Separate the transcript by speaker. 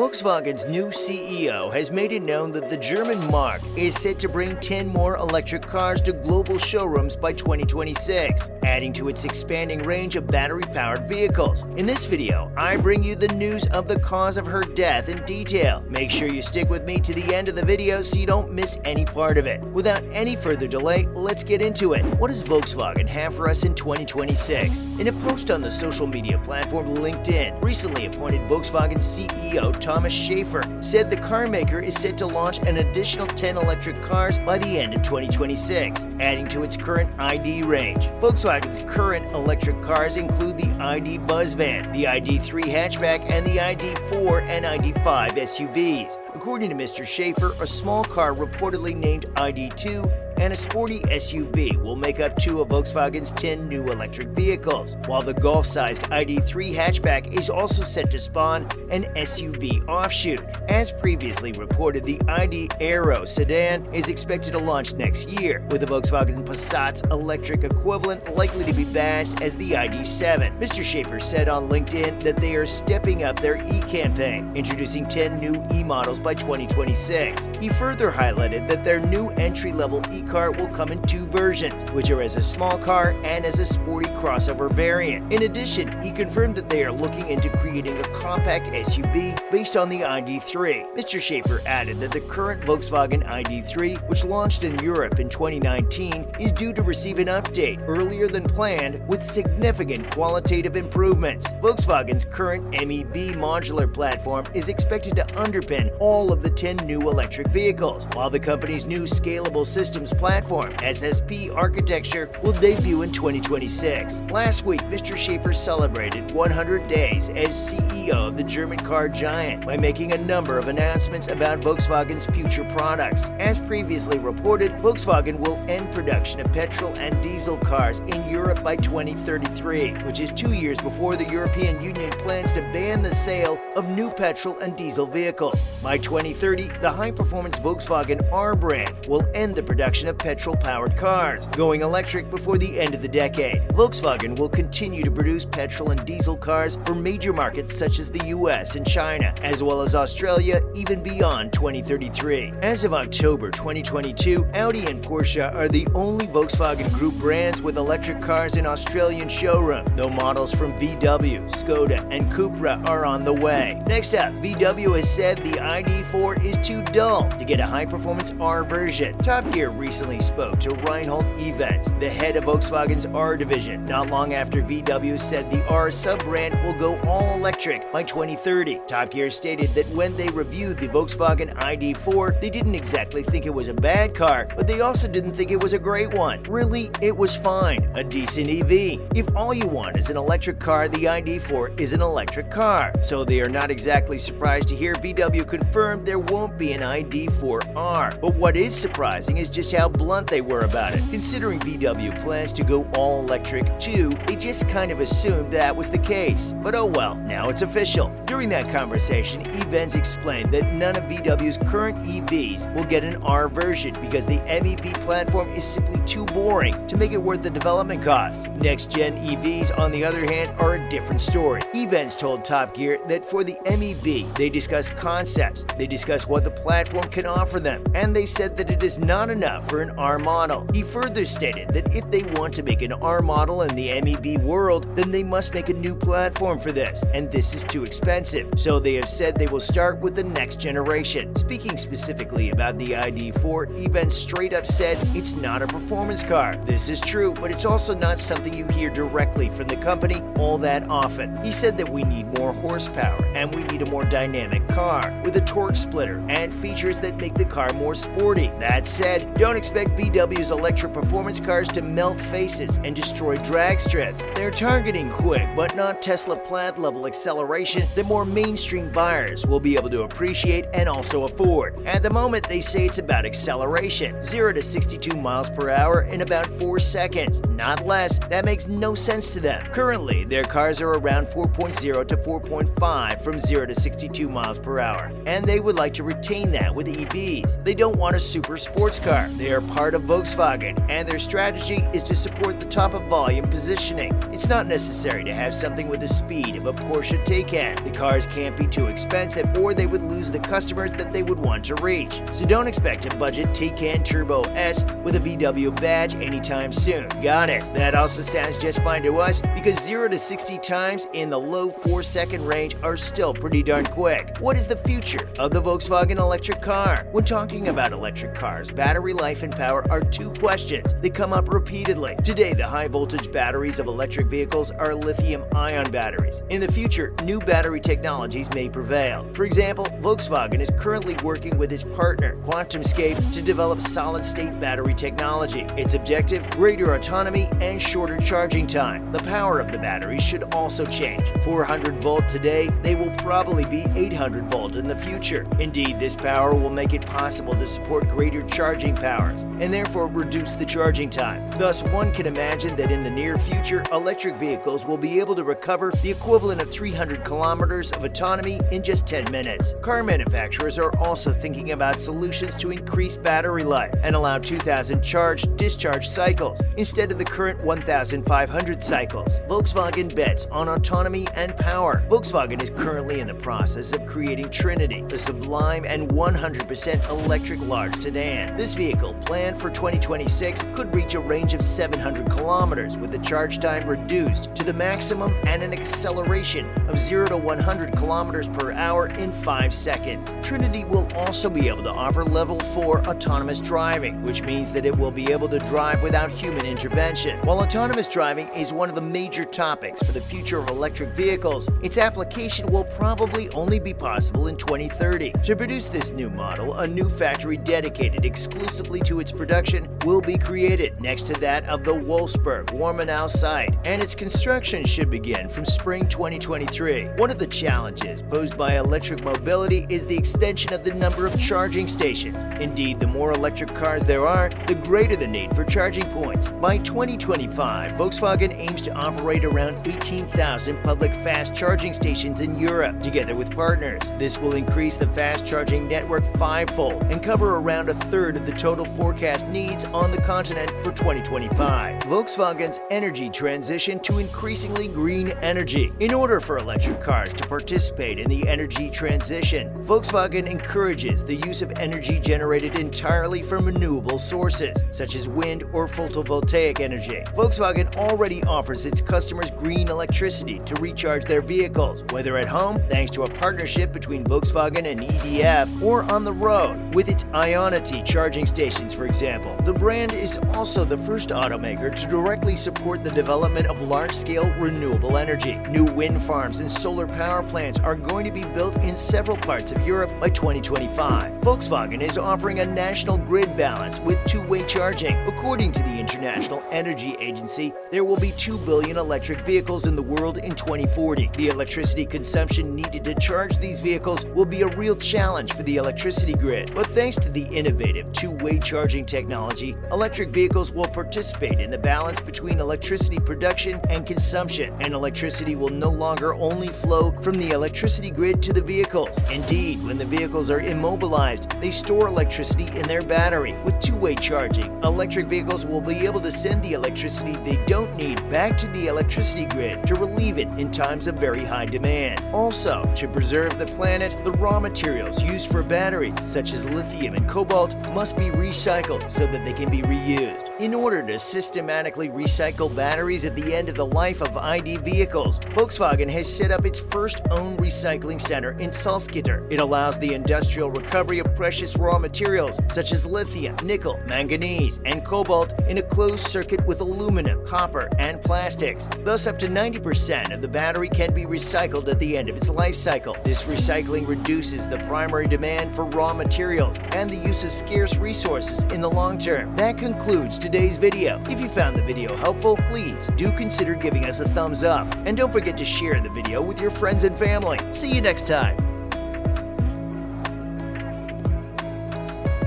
Speaker 1: Volkswagen's new CEO has made it known that the German marque is set to bring 10 more electric cars to global showrooms by 2026, adding to its expanding range of battery-powered vehicles. In this video, I bring you the news of the cause of her death in detail. Make sure you stick with me to the end of the video so you don't miss any part of it. Without any further delay, let's get into it. What does Volkswagen have for us in 2026? In a post on the social media platform LinkedIn, recently appointed Volkswagen CEO Thomas Schaefer said the car maker is set to launch an additional 10 electric cars by the end of 2026, adding to its current ID range. Volkswagen's current electric cars include the ID Buzz van, the ID.3 hatchback, and the ID.4 and ID.5 SUVs. According to Mr. Schaefer, a small car reportedly named ID.2 and a sporty SUV will make up 2 of Volkswagen's 10 new electric vehicles, while the Golf-sized ID.3 hatchback is also set to spawn an SUV offshoot. As previously reported, the ID.4 sedan is expected to launch next year, with the Volkswagen Passat's electric equivalent likely to be badged as the ID.7. Mr. Schaefer said on LinkedIn that they are stepping up their e-campaign, introducing 10 new e-models by 2026. He further highlighted that their new entry-level e-car will come in 2 versions, which are as a small car and as a sporty crossover variant. In addition, he confirmed that they are looking into creating a compact SUV based on the ID.3. Mr. Schaefer added that the current Volkswagen ID.3, which launched in Europe in 2019, is due to receive an update earlier than planned with significant qualitative improvements. Volkswagen's current MEB modular platform is expected to underpin all of the 10 new electric vehicles, while the company's new scalable systems platform, SSP architecture, will debut in 2026. Last week, Mr. Schaefer celebrated 100 days as CEO of the German car giant by making a number of announcements about Volkswagen's future products. As previously reported, Volkswagen will end production of petrol and diesel cars in Europe by 2033, which is 2 years before the European Union plans to ban the sale of new petrol and diesel vehicles. By 2030, the high-performance Volkswagen R brand will end the production of petrol-powered cars, going electric before the end of the decade. Volkswagen will continue to produce petrol and diesel cars for major markets such as the US and China, as well as Australia, even beyond 2033. As of October 2022, Audi and Porsche are the only Volkswagen Group brands with electric cars in Australian showroom, though models from VW, Skoda, and Cupra are on the way. Next up, VW has said the ID.4 is too dull to get a high-performance R version. Top Gear recently spoke to Reinhold Events, the head of Volkswagen's R division, not long after VW said the R sub-brand will go all-electric by 2030. Top Gear stated that when they reviewed the Volkswagen ID.4, they didn't exactly think it was a bad car, but they also didn't think it was a great one. Really, it was fine, a decent EV. If all you want is an electric car, the ID.4 is an electric car. So they are not exactly surprised to hear VW confirm there won't be an ID.4 R. But what is surprising is just how blunt they were about it. Considering VW plans to go all electric too, they just kind of assumed that was the case. But oh well, now it's official. During that conversation, Evans explained that none of VW's current EVs will get an R version because the MEB platform is simply too boring to make it worth the development costs. Next-gen EVs, on the other hand, are a different story. Evans told Top Gear that for the MEB, they discuss concepts, they discuss what the platform can offer them, and they said that it is not enough for an R model. He further stated that if they want to make an R model in the MEB world, then they must make a new platform for this, and this is too expensive. So they have said they will start with the next generation. Speaking specifically about the ID.4, Evans straight up said it's not a performance car. This is true, but it's also not something you hear directly from the company all that often. He said that we need more horsepower and we need a more dynamic car with a torque splitter and features that make the car more sporty. That said, don't expect VW's electric performance cars to melt faces and destroy drag strips. They're targeting quick but not Tesla Plaid level acceleration that more mainstream buyers will be able to appreciate and also afford. At the moment, they say it's about acceleration, 0 to 62 miles per hour in about 4 seconds, not less. That makes no sense to them. Currently, their cars are around 4.0 to 4.5 from 0 to 62 miles per hour, and and they would like to retain that with EVs. They don't want a super sports car. They are part of Volkswagen, and their strategy is to support the top of volume positioning. It's not necessary to have something with the speed of a Porsche Taycan. The cars can't be too expensive, or they would lose the customers that they would want to reach. So don't expect a budget Taycan Turbo S with a VW badge anytime soon. Got it. That also sounds just fine to us, because 0 to 60 times in the low 4-second range are still pretty darn quick. What is the future of the Volkswagen electric car? When talking about electric cars, battery life and power are two questions that come up repeatedly. Today, the high voltage batteries of electric vehicles are lithium-ion batteries. In the future, new battery technologies may prevail. For example, Volkswagen is currently working with its partner, QuantumScape, to develop solid-state battery technology. Its objective: greater autonomy and shorter charging time. The power of the batteries should also change. 400 volt today, they will probably be 800 volt in the future. Indeed, this power will make it possible to support greater charging powers and therefore reduce the charging time. Thus, one can imagine that in the near future, electric vehicles will be able to recover the equivalent of 300 kilometers of autonomy in just 10 minutes. Car manufacturers are also thinking about solutions to increase battery life and allow 2,000 charge-discharge cycles instead of the current 1,500 cycles. Volkswagen bets on autonomy and power. Volkswagen is currently in the process of creating Trinity, the sublime and 100% electric large sedan. This vehicle, planned for 2026, could reach a range of 700 kilometers with the charge time reduced to the maximum and an acceleration of 0 to 100 kilometers per hour in 5 seconds. Trinity will also be able to offer level 4 autonomous driving, which means that it will be able to drive without human intervention. While autonomous driving is one of the major topics for the future of electric vehicles, its application will probably only be possible in 2030. To produce this new model, a new factory dedicated exclusively to its production will be created next to that of the Wolfsburg-Wormenau site, and its construction should begin from spring 2023. One of the challenges posed by electric mobility is the extension of the number of charging stations. Indeed, the more electric cars there are, the greater the need for charging points. By 2025, Volkswagen aims to operate around 18,000 public fast charging stations in Europe, together with partners. This will increase the fast charging network fivefold and cover around a third of the total forecast needs on the continent for 2025. Volkswagen's energy transition to increasingly green energy. In order for electric cars to participate in the energy transition, Volkswagen encourages the use of energy generated entirely from renewable sources, such as wind or photovoltaic energy. Volkswagen already offers its customers green electricity to recharge their vehicles, whether at home, thanks to a partnership between Volkswagen and EDF, or on the road, with its Ionity charging stations, for example. The brand is also the first automaker to directly support the development of large-scale renewable energy. New wind farms and solar power plants are going to be built in several parts of Europe by 2025. Volkswagen is offering a national grid balance with two-way charging. According to the International Energy Agency, there will be 2 billion electric vehicles in the world in 2040. The electricity consumption needed to charge these vehicles will be a real challenge for the electricity grid. But thanks to the innovative two-way charging technology, electric vehicles will participate in the balance between electricity production and consumption, and electricity will no longer only flow from the electricity grid to the vehicles. Indeed, when the vehicles are immobilized, they store electricity in their battery. With two-way charging, electric vehicles will be able to send the electricity they don't need back to the electricity grid to relieve it in times of very high demand. Also, to preserve the planet, the raw materials used for batteries, such as lithium and cobalt, must be recycled so that they can be reused. In order to systematically recycle batteries at the end of the life of ID vehicles, Volkswagen has set up its first own recycling center in Salzgitter. It allows the industrial recovery of precious raw materials such as lithium, nickel, manganese, and cobalt in a closed circuit with aluminum, copper, and plastics. Thus, up to 90% of the battery can be recycled at the end of its life cycle. This recycling reduces the primary demand for raw materials and the use of scarce resources in the long term. That concludes today's video. If you found the video helpful, please do consider giving us a thumbs up. And don't forget to share the video with your friends and family. See you next time.